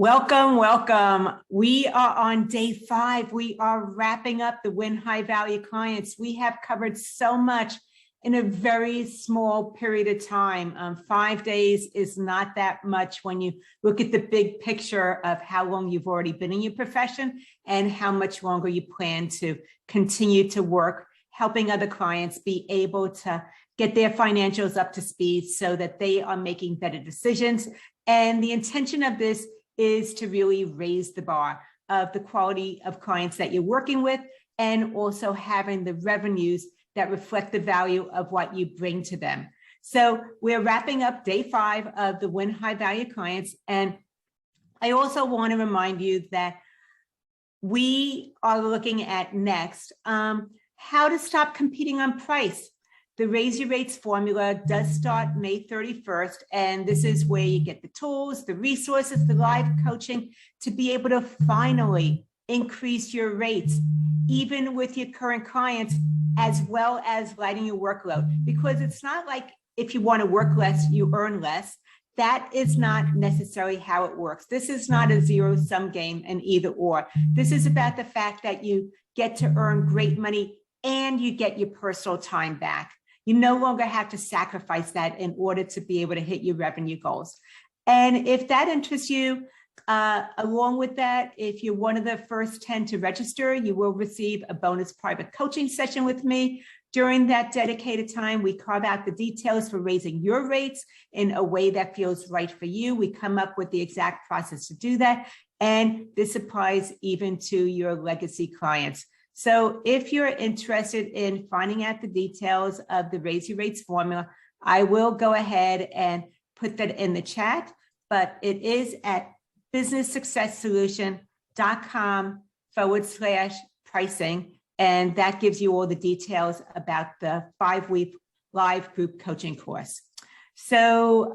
Welcome, welcome. We are on day 5. We are wrapping up the Win High Value clients. We have covered so much in a very small period of time. 5 days is not that much when you look at the big picture of how long you've already been in your profession and how much longer you plan to continue to work, helping other clients be able to get their financials up to speed so that they are making better decisions. And the intention of this is to really raise the bar of the quality of clients that you're working with, and also having the revenues that reflect the value of what you bring to them. So we're wrapping up day 5 of the Win High Value clients. And I also want to remind you that we are looking at next, how to stop competing on price. The Raise Your Rates formula does start May 31st, and this is where you get the tools, the resources, the live coaching to be able to finally increase your rates, even with your current clients, as well as lighting your workload. Because it's not like if you want to work less, you earn less. That is not necessarily how it works. This is not a zero-sum game, an either or. This is about the fact that you get to earn great money and you get your personal time back. You no longer have to sacrifice that in order to be able to hit your revenue goals. And if that interests you, along with that, if you're one of the first 10 to register, you will receive a bonus private coaching session with me. During that dedicated time, we carve out the details for raising your rates in a way that feels right for you. We come up with the exact process to do that. And this applies even to your legacy clients. So if you're interested in finding out the details of the Raise Your Rates formula, I will go ahead and put that in the chat, but it is at businesssuccesssolution.com/pricing. And that gives you all the details about the 5-week live group coaching course. So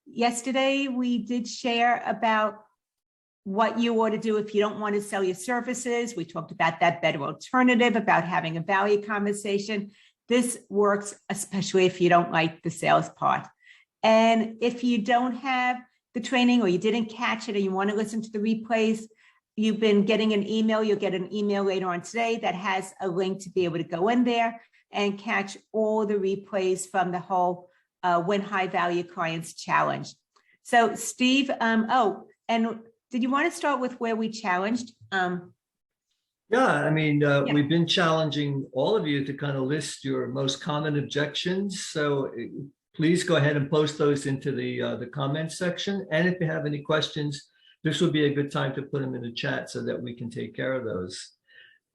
yesterday we did share about what you ought to do if you don't want to sell your services. We talked about that better alternative, about having a value conversation. This works especially if you don't like the sales part. And if you don't have the training, or you didn't catch it, or you want to listen to the replays, you've been getting an email. You'll get an email later on today that has a link to be able to go in there and catch all the replays from the whole Win High Value Clients Challenge. So Steve, did you want to start with where we challenged? We've been challenging all of you to kind of list your most common objections. So please go ahead and post those into the comments section. And if you have any questions, this would be a good time to put them in the chat so that we can take care of those.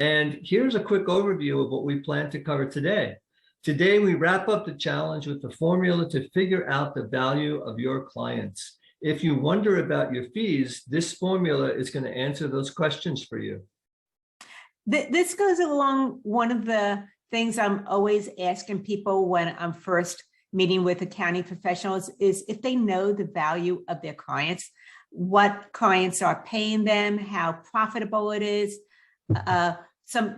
And here's a quick overview of what we plan to cover today. Today, we wrap up the challenge with the formula to figure out the value of your clients. If you wonder about your fees, this formula is going to answer those questions for you. This goes along one of the things I'm always asking people when I'm first meeting with accounting professionals is if they know the value of their clients, what clients are paying them, how profitable it is.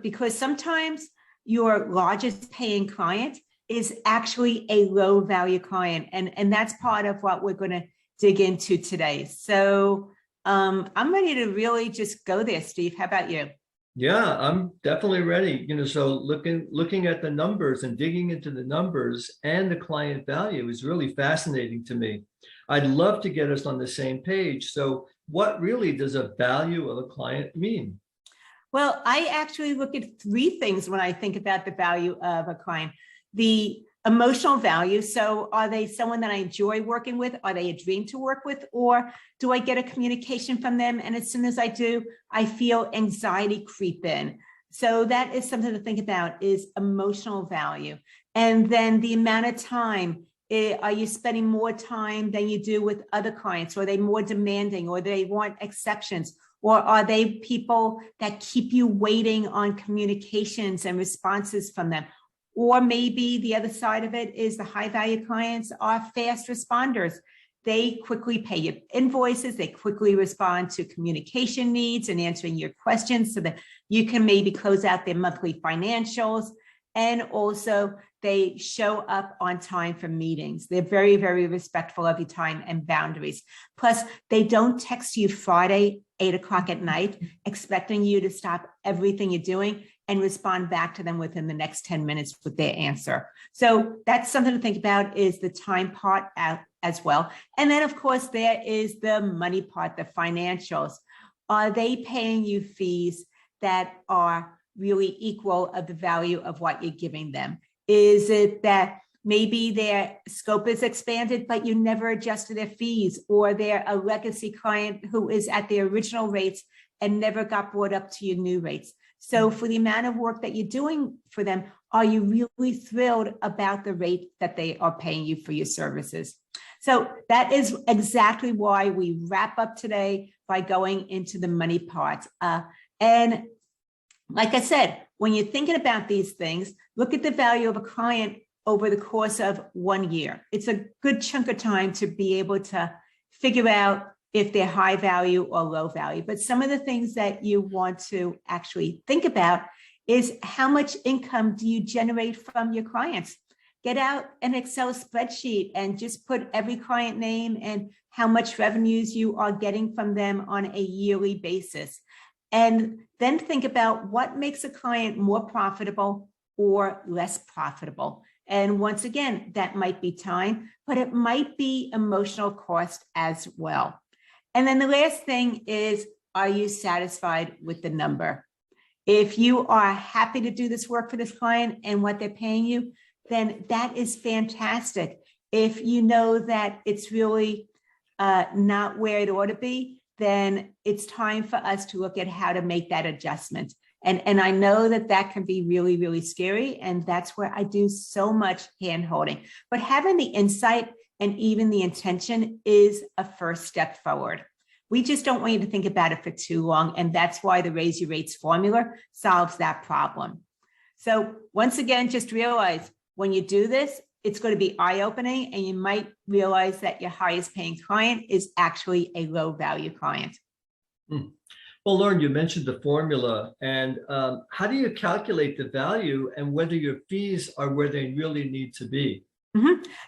Because sometimes your largest paying client is actually a low value client. And that's part of what we're going to dig into today. So I'm ready to really just go there, Steve. How about you? Yeah, I'm definitely ready. So looking at the numbers and digging into the numbers and the client value is really fascinating to me. I'd love to get us on the same page. So what really does a value of a client mean? Well, I actually look at 3 things when I think about the value of a client. The emotional value. So are they someone that I enjoy working with? Are they a dream to work with? Or do I get a communication from them? And as soon as I do, I feel anxiety creep in. So that is something to think about, is emotional value. And then the amount of time. Are you spending more time than you do with other clients? Or are they more demanding, or they want exceptions? Or are they people that keep you waiting on communications and responses from them? Or maybe the other side of it is the high value clients are fast responders. They quickly pay your invoices. They quickly respond to communication needs and answering your questions so that you can maybe close out their monthly financials. And also they show up on time for meetings. They're very, very respectful of your time and boundaries. Plus, they don't text you Friday, 8 o'clock at night, expecting you to stop everything you're doing and respond back to them within the next 10 minutes with their answer. So that's something to think about, is the time part as well. And then, of course, there is the money part, the financials. Are they paying you fees that are really equal of the value of what you're giving them? Is it that maybe their scope is expanded, but you never adjusted their fees, or they're a legacy client who is at the original rates and never got brought up to your new rates? So for the amount of work that you're doing for them, are you really thrilled about the rate that they are paying you for your services? So that is exactly why we wrap up today by going into the money part. And like I said, when you're thinking about these things, look at the value of a client over the course of 1 year. It's a good chunk of time to be able to figure out if they're high value or low value. But some of the things that you want to actually think about is, how much income do you generate from your clients? Get out an Excel spreadsheet and just put every client name and how much revenues you are getting from them on a yearly basis. And then think about what makes a client more profitable or less profitable. And once again, that might be time, but it might be emotional cost as well. And then the last thing is, are you satisfied with the number? If you are happy to do this work for this client and what they're paying you, then that is fantastic. If you know that it's really not where it ought to be, then it's time for us to look at how to make that adjustment. And I know that that can be really, really scary. And that's where I do so much hand holding. But having the insight and even the intention is a first step forward. We just don't want you to think about it for too long. And that's why the Raise Your Rates formula solves that problem. So once again, just realize when you do this, it's going to be eye-opening, and you might realize that your highest paying client is actually a low value client. Well, Loren, you mentioned the formula, and how do you calculate the value and whether your fees are where they really need to be?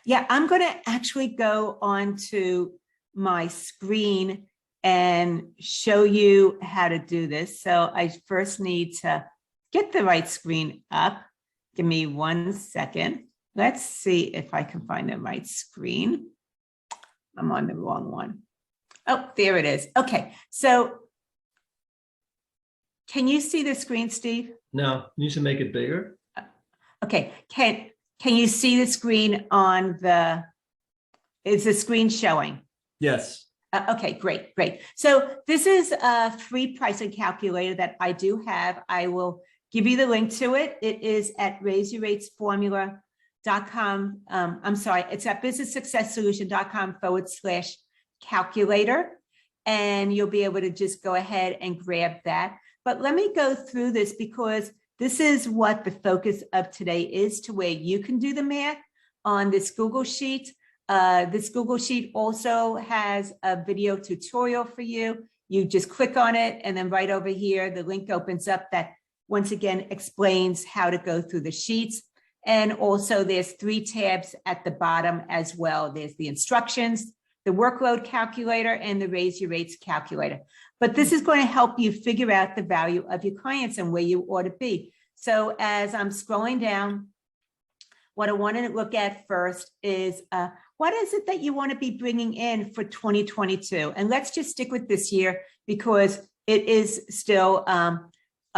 Yeah, I'm going to actually go onto my screen and show you how to do this. So I first need to get the right screen up. Give me 1 second. Let's see if I can find the right screen. I'm on the wrong one. Oh, there it is. Okay, so can you see the screen, Steve? No, you should make it bigger. Okay, can you see the screen on the, is the screen showing? Yes. Okay, great. So this is a free pricing calculator that I do have. I will give you the link to it. It is at raiseyourratesformula.com. I'm sorry, it's at businesssuccesssolution.com/calculator. And you'll be able to just go ahead and grab that. But let me go through this, because this is what the focus of today is, to where you can do the math on this Google Sheet. This Google Sheet also has a video tutorial for you. You just click on it, and then right over here, the link opens up that once again explains how to go through the sheets. And also there's 3 tabs at the bottom as well. There's the instructions, the workload calculator, and the Raise Your Rates calculator. But this is going to help you figure out the value of your clients and where you ought to be. So as I'm scrolling down, what I want to look at first is what is it that you want to be bringing in for 2022? And let's just stick with this year, because it is still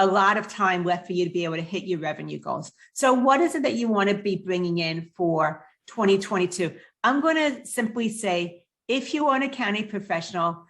a lot of time left for you to be able to hit your revenue goals. So what is it that you want to be bringing in for 2022? I'm going to simply say, if you are an accounting professional,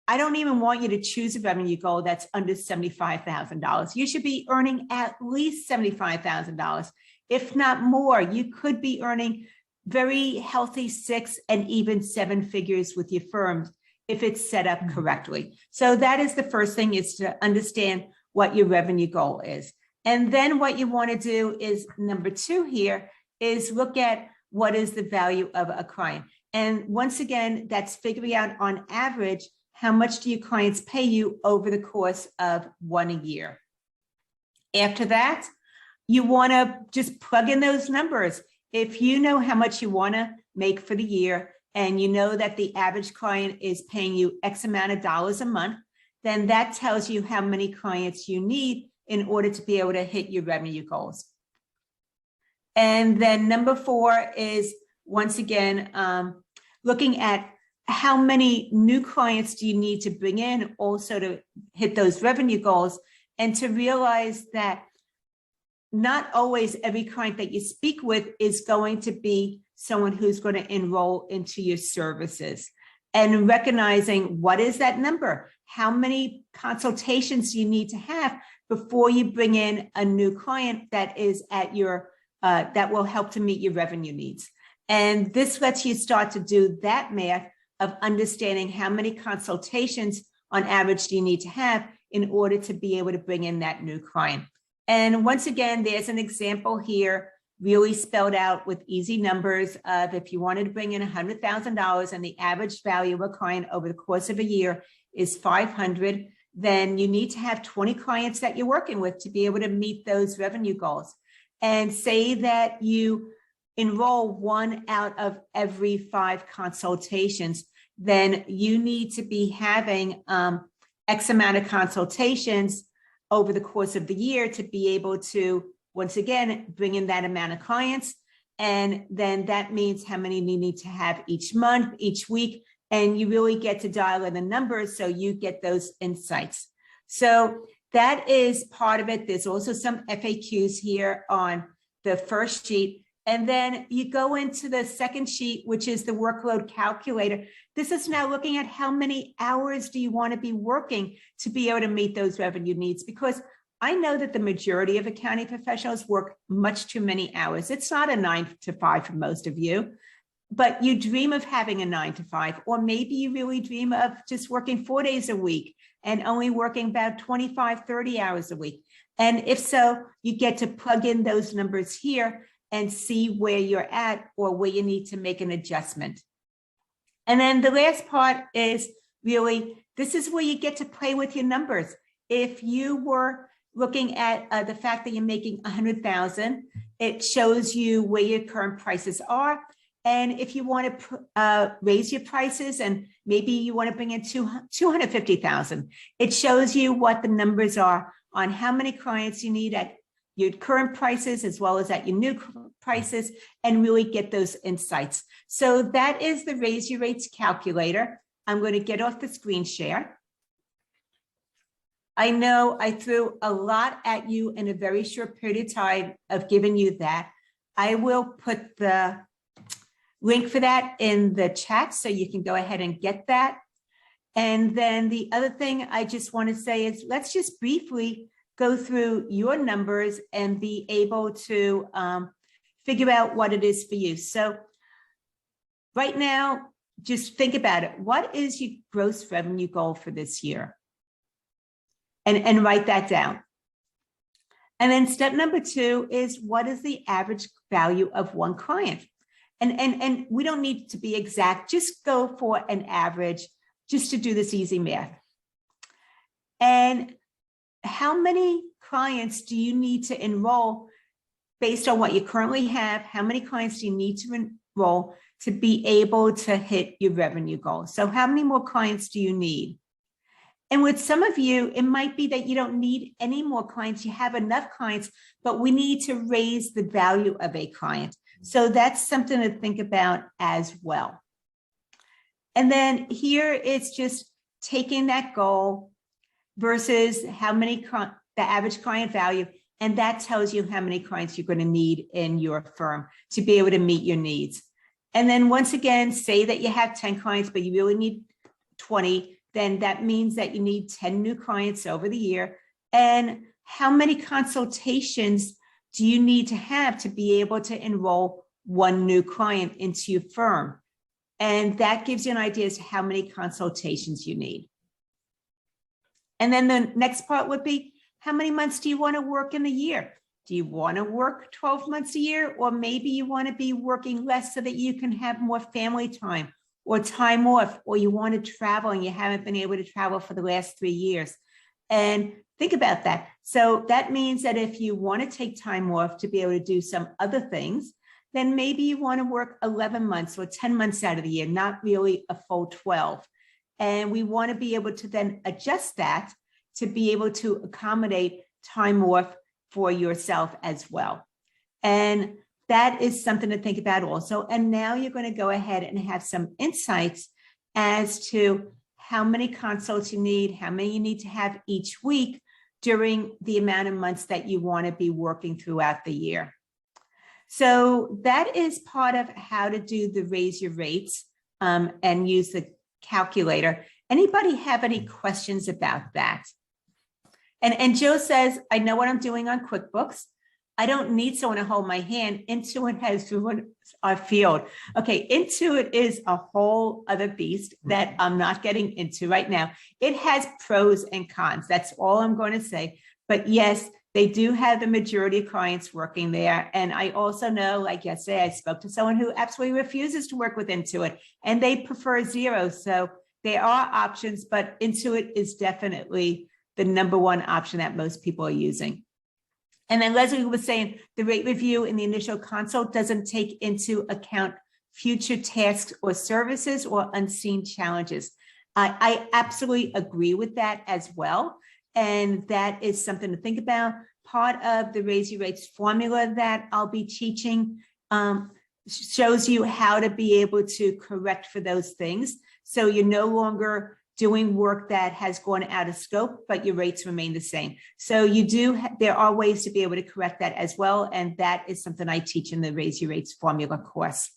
I don't even want you to choose a revenue goal that's under $75,000. You should be earning at least $75,000, if not more. You could be earning very healthy 6 and even 7 figures with your firm if it's set up correctly. So that is the first thing, is to understand what your revenue goal is. And then what you want to do is, number 2 here, is look at what is the value of a client. And once again, that's figuring out on average, how much do your clients pay you over the course of 1 year. After that, you want to just plug in those numbers. If you know how much you want to make for the year, and you know that the average client is paying you X amount of dollars a month, then that tells you how many clients you need in order to be able to hit your revenue goals. And then number 4 is, once again, looking at how many new clients do you need to bring in also to hit those revenue goals, and to realize that not always every client that you speak with is going to be someone who's going to enroll into your services, and recognizing what is that number? How many consultations do you need to have before you bring in a new client that is at your, that will help to meet your revenue needs. And this lets you start to do that math of understanding how many consultations on average do you need to have in order to be able to bring in that new client. And once again, there's an example here, really spelled out with easy numbers of if you wanted to bring in $100,000 and the average value of a client over the course of a year is 500, then you need to have 20 clients that you're working with to be able to meet those revenue goals. And say that you enroll 1 out of every 5 consultations, then you need to be having X amount of consultations over the course of the year to be able to, once again, bring in that amount of clients. And then that means how many you need to have each month, each week, and you really get to dial in the numbers so you get those insights. So that is part of it. There's also some FAQs here on the first sheet. And then you go into the second sheet, which is the workload calculator. This is now looking at how many hours do you want to be working to be able to meet those revenue needs, because I know that the majority of accounting professionals work much too many hours. It's not a 9 to 5 for most of you, but you dream of having a 9 to 5, or maybe you really dream of just working 4 days a week and only working about 25, 30 hours a week. And if so, you get to plug in those numbers here and see where you're at or where you need to make an adjustment. And then the last part is really, this is where you get to play with your numbers. If you were looking at the fact that you're making 100,000, it shows you where your current prices are. And if you want to raise your prices and maybe you want to bring in 250,000, it shows you what the numbers are on how many clients you need at your current prices as well as at your new prices, and really get those insights. So that is the Raise Your Rates calculator. I'm going to get off the screen share. I know I threw a lot at you in a very short period of time of giving you that. I will put the link for that in the chat so you can go ahead and get that. And then the other thing I just want to say is let's just briefly go through your numbers and be able to figure out what it is for you. So right now, just think about it. What is your gross revenue goal for this year? And write that down. And then step number 2 is what is the average value of one client? And we don't need to be exact, just go for an average just to do this easy math. And how many clients do you need to enroll based on what you currently have? How many clients do you need to enroll to be able to hit your revenue goal? So how many more clients do you need? And with some of you, it might be that you don't need any more clients. You have enough clients, but we need to raise the value of a client. So that's something to think about as well. And then here it's just taking that goal versus how many, the average client value, and that tells you how many clients you're going to need in your firm to be able to meet your needs. And then once again, say that you have 10 clients, but you really need 20, then that means that you need 10 new clients over the year. And how many consultations do you need to have to be able to enroll one new client into your firm? And that gives you an idea as to how many consultations you need. And then the next part would be, how many months do you want to work in a year? Do you want to work 12 months a year? Or maybe you want to be working less so that you can have more family time or time off, or you want to travel and you haven't been able to travel for the last 3 years. And think about that. So that means that if you want to take time off to be able to do some other things, then maybe you want to work 11 months or 10 months out of the year, not really a full 12. And we want to be able to then adjust that to be able to accommodate time off for yourself as well. And that is something to think about also. And now you're going to go ahead and have some insights as to how many consults you need, how many you need to have each week during the amount of months that you want to be working throughout the year. So that is part of how to do the raise your rates and use the calculator. Anybody have any questions about that? And Jill says, I know what I'm doing on QuickBooks. I don't need someone to hold my hand. Intuit has ruined our field. Okay, Intuit is a whole other beast that I'm not getting into right now. It has pros and cons. That's all I'm going to say. But yes, they do have the majority of clients working there. And I also know, like yesterday, I spoke to someone who absolutely refuses to work with Intuit and they prefer Xero. So there are options, but Intuit is definitely the number one option that most people are using. And then Leslie was saying the rate review in the initial consult doesn't take into account future tasks or services or unseen challenges. I absolutely agree with that as well. And that is something to think about. Part of the Raise Your Rates formula that I'll be teaching shows you how to be able to correct for those things. So you're no longer doing work that has gone out of scope, but your rates remain the same. So there are ways to be able to correct that as well. And that is something I teach in the Raise Your Rates formula course.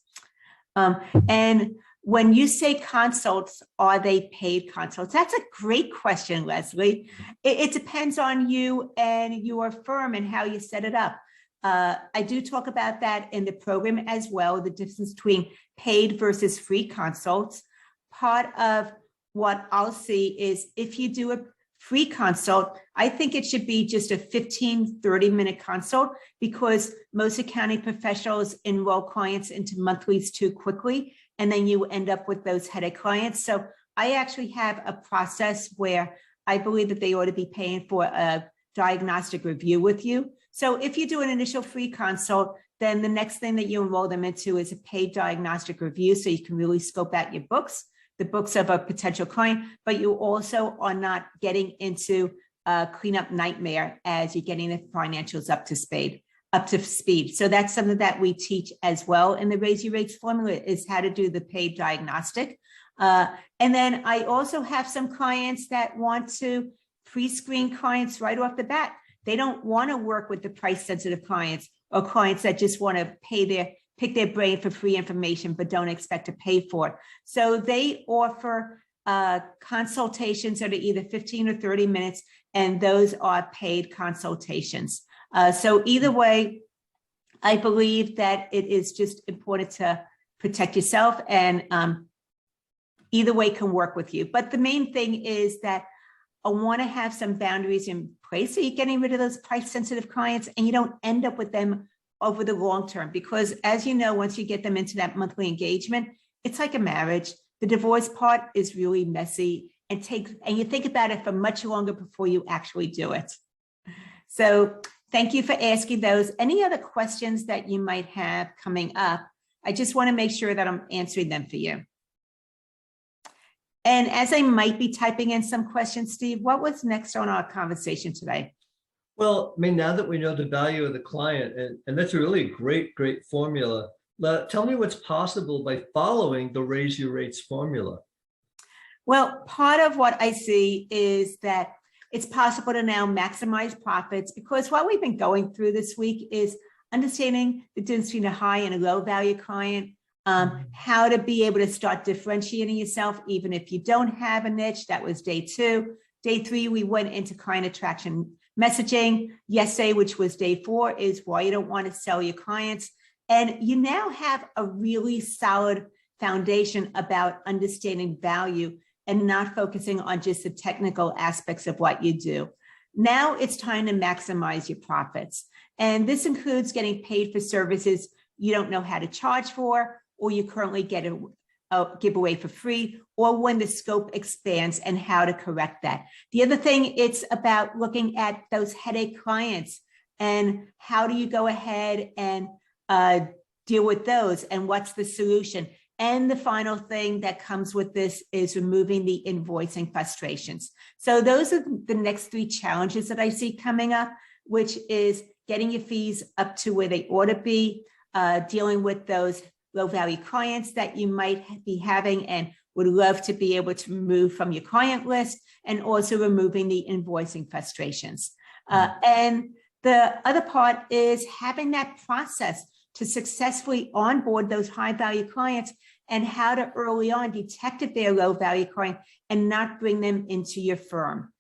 And when you say consults, are they paid consults? That's a great question, Leslie. It depends on you and your firm and how you set it up. I do talk about that in the program as well, the difference between paid versus free consults. Part of what I'll see is if you do a free consult, I think it should be just a 15, 30-minute consult because most accounting professionals enroll clients into monthlies too quickly, and then you end up with those headache clients. So I actually have a process where I believe that they ought to be paying for a diagnostic review with you. So if you do an initial free consult, then the next thing that you enroll them into is a paid diagnostic review so you can really scope out your books, the books of a potential client, but you also are not getting into a cleanup nightmare as you're getting the financials up to speed. So that's something that we teach as well in the Raise Your Rates formula is how to do the paid diagnostic. And then I also have some clients that want to pre-screen clients right off the bat. They don't want to work with the price sensitive clients or clients that just want to pick their brain for free information, but don't expect to pay for it. So they offer consultations that are either 15 or 30 minutes, and those are paid consultations. So either way, I believe that it is just important to protect yourself, and either way can work with you. But the main thing is that I want to have some boundaries in place so you're getting rid of those price sensitive clients and you don't end up with them over the long term, because as you know, once you get them into that monthly engagement, it's like a marriage. The divorce part is really messy and you think about it for much longer before you actually do it. So thank you for asking those. Any other questions that you might have coming up? I just want to make sure that I'm answering them for you. And as I might be typing in some questions, Steve, what was next on our conversation today? Well, I mean, now that we know the value of the client, and that's a really great formula, tell me what's possible by following the Raise Your Rates formula. Well, part of what I see is that it's possible to now maximize profits, because what we've been going through this week is understanding the difference between a high and a low value client, how to be able to start differentiating yourself, even if you don't have a niche. That was day 2. Day 3, we went into client attraction messaging. Yesterday, which was day 4, is why you don't want to sell your clients. And you now have a really solid foundation about understanding value and not focusing on just the technical aspects of what you do. Now it's time to maximize your profits. And this includes getting paid for services you don't know how to charge for, or you currently get give away for free, or when the scope expands and how to correct that. The other thing, it's about looking at those headache clients and how do you go ahead and deal with those and what's the solution. And the final thing that comes with this is removing the invoicing frustrations. So those are the next 3 challenges that I see coming up, which is getting your fees up to where they ought to be, dealing with those low value clients that you might be having and would love to be able to remove from your client list, and also removing the invoicing frustrations. And the other part is having that process to successfully onboard those high value clients, and how to early on detect if they're a low value client and not bring them into your firm.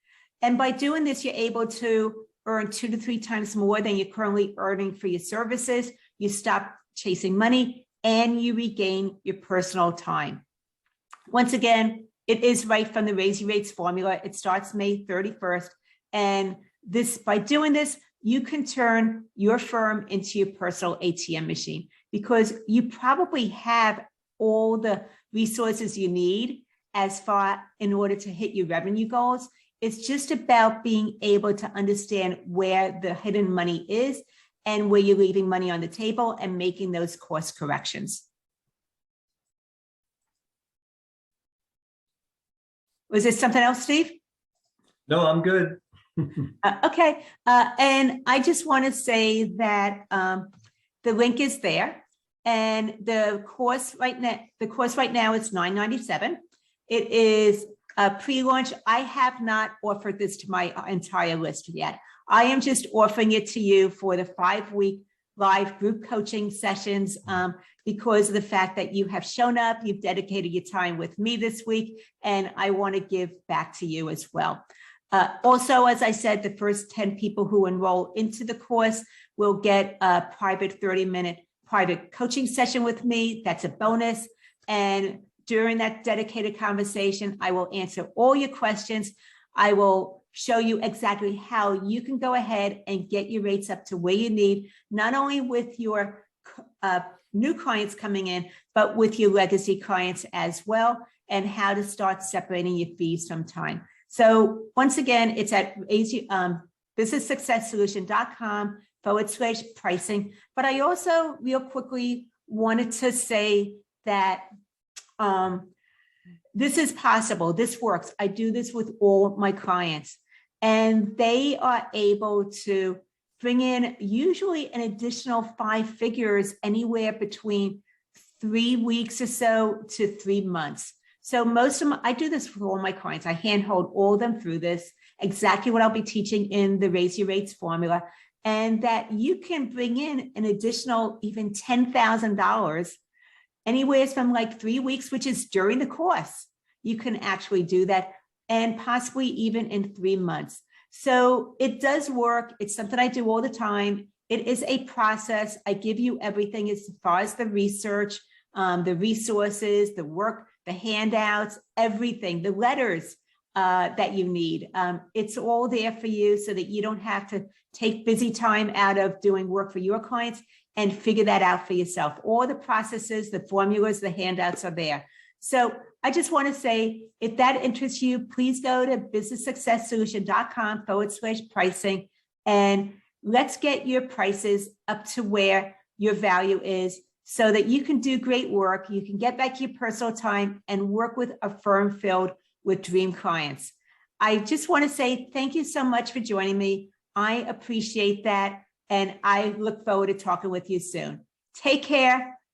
And by doing this, you're able to earn 2 to 3 times more than you're currently earning for your services. You stop chasing money and you regain your personal time. Once again, it is right from the Raise Your Rates formula. It starts May 31st. And by doing this, you can turn your firm into your personal ATM machine, because you probably have all the resources you need in order to hit your revenue goals. It's just about being able to understand where the hidden money is and where you're leaving money on the table and making those course corrections. Was there something else, Steve? No, I'm good. Okay. And I just want to say that the link is there, and the course right now is $9.97. It is a pre-launch. I have not offered this to my entire list yet. I am just offering it to you for the 5-week live group coaching sessions because of the fact that you have shown up, you've dedicated your time with me this week, and I want to give back to you as well. Also, as I said, the first 10 people who enroll into the course will get a private 30-minute private coaching session with me. That's a bonus. And during that dedicated conversation, I will answer all your questions. I will show you exactly how you can go ahead and get your rates up to where you need, not only with your new clients coming in, but with your legacy clients as well, and how to start separating your fees from time. So once again, it's at businesssuccesssolution.com/pricing. But I also real quickly wanted to say that this is possible. This works. I do this with all my clients, and they are able to bring in usually an additional 5 figures anywhere between 3 weeks or so to 3 months. So I do this for all my clients. I handhold all of them through this, exactly what I'll be teaching in the Raise Your Rates formula, and that you can bring in an additional even $10,000 anywhere from like 3 weeks, which is during the course. You can actually do that, and possibly even in 3 months. So it does work. It's something I do all the time. It is a process. I give you everything as far as the research, the resources, the work, the handouts, everything, the letters that you need. It's all there for you so that you don't have to take busy time out of doing work for your clients and figure that out for yourself. All the processes, the formulas, the handouts are there. So I just want to say, if that interests you, please go to businesssuccesssolution.com/pricing, and let's get your prices up to where your value is, so that you can do great work, you can get back your personal time and work with a firm filled with dream clients. I just want to say thank you so much for joining me. I appreciate that, and I look forward to talking with you soon. Take care.